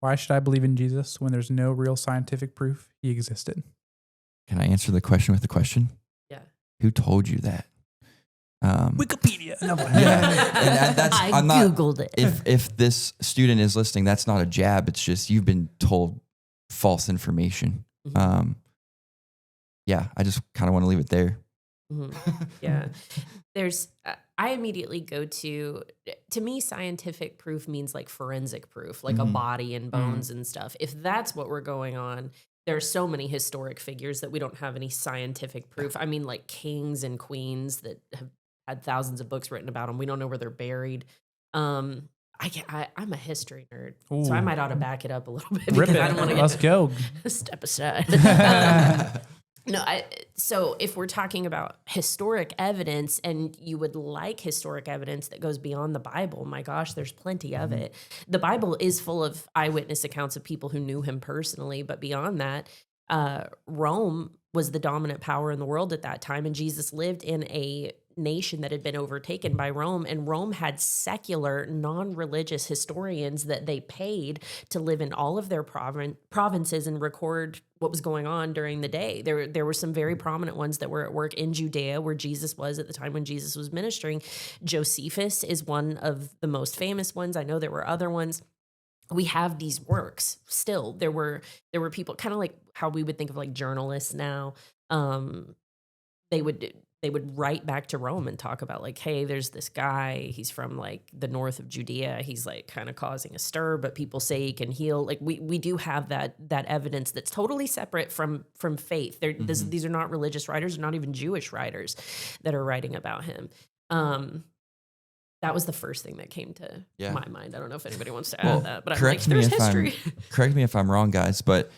Why should I believe in Jesus when there's no real scientific proof he existed? Can I answer the question with a question? Yeah. Who told you that? Wikipedia. No, And I Googled it. If this student is listening, that's not a jab. It's just you've been told false information. Mhm. Yeah, I just kind of want to leave it there. Yeah. I immediately go to me, scientific proof means like forensic proof, like a body and bones and stuff. If that's what we're going on, there are so many historic figures that we don't have any scientific proof. I mean, like kings and queens that have had thousands of books written about them. We don't know where they're buried. I'm a history nerd, so I might ought to back it up a little bit. Rip it. I don't want to Let's go. step aside. No, so if we're talking about historic evidence and you would like historic evidence that goes beyond the Bible, my gosh, there's plenty of it. The Bible is full of eyewitness accounts of people who knew him personally, but beyond that, Rome was the dominant power in the world at that time, and Jesus lived in a nation that had been overtaken by Rome, and Rome had secular, non-religious historians that they paid to live in all of their provinces and record what was going on during the day. There were some very prominent ones that were at work in Judea, where Jesus was at the time when Jesus was ministering. Josephus is one of the most famous ones. I know there were other ones. We have these works still. There were people, kind of like how we would think of like journalists now. They would write back to Rome and talk about like, hey, there's this guy, he's from like the north of Judea. He's like kind of causing a stir, but people say he can heal. Like we do have that evidence that's totally separate from faith. These are not religious writers, not even Jewish writers that are writing about him. That was the first thing that came to my mind. I don't know if anybody wants to add that, but I'm like, there's history. Correct me if I'm wrong, guys, but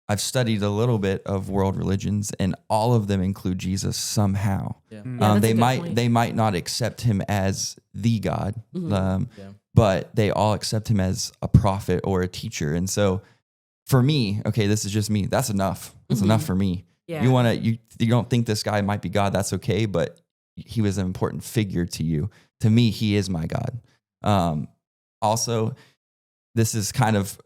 I've studied a little bit of world religions, and all of them include Jesus somehow. Yeah. They might not accept him as the God, but they all accept him as a prophet or a teacher. And so, for me, okay, this is just me. That's enough. That's enough for me. Yeah. You don't think this guy might be God? That's okay, but he was an important figure to you. To me, he is my God. Also, this is kind of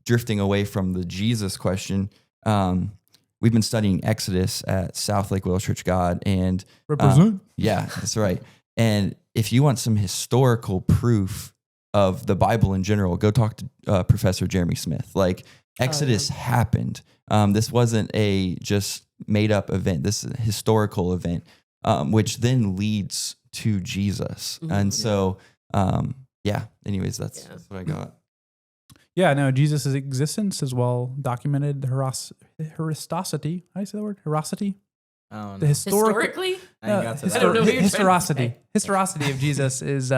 drifting away from the Jesus question. We've been studying Exodus at South Lake Wales Church God, and Represent. yeah, that's right. And if you want some historical proof of the Bible in general, go talk to Professor Jeremy Smith. Like Exodus happened. This wasn't a just made up event. This is a historical event, which then leads to Jesus. And so, anyways, that's what I got. Yeah, no, Jesus' existence is well documented. Heristosity. How do you say that word? Herosity? Oh, The no. Historically? I ain't got to that. I don't know what you're trying to Historicity. Historicity of Jesus is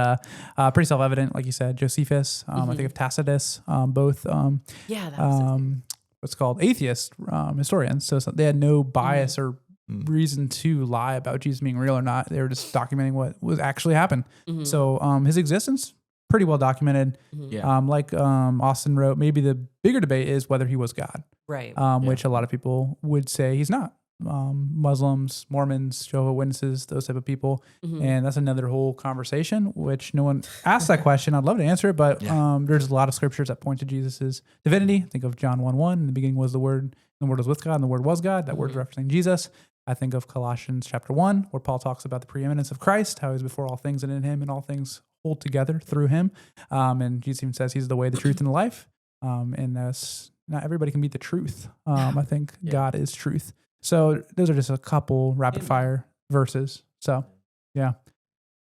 pretty self-evident, like you said. Josephus, I think of Tacitus, both That was what's called atheist historians. So they had no bias or reason to lie about Jesus being real or not. They were just documenting what was actually happened. So his existence, pretty well documented. Like Austin wrote, maybe the bigger debate is whether he was God, right. which a lot of people would say he's not. Muslims, Mormons, Jehovah's Witnesses, those type of people. And that's another whole conversation, which no one asked that question. I'd love to answer it, but there's a lot of scriptures that point to Jesus's divinity. Think of John 1:1. In the beginning was the Word, and the Word was with God, and the Word was God. That word's referencing Jesus. I think of Colossians chapter 1, where Paul talks about the preeminence of Christ, how he's before all things, and in him and all things hold together through him. And Jesus even says he's the way, the truth, and the life. And that's not everybody can meet the truth. I think God is truth. So those are just a couple rapid fire verses. So, yeah.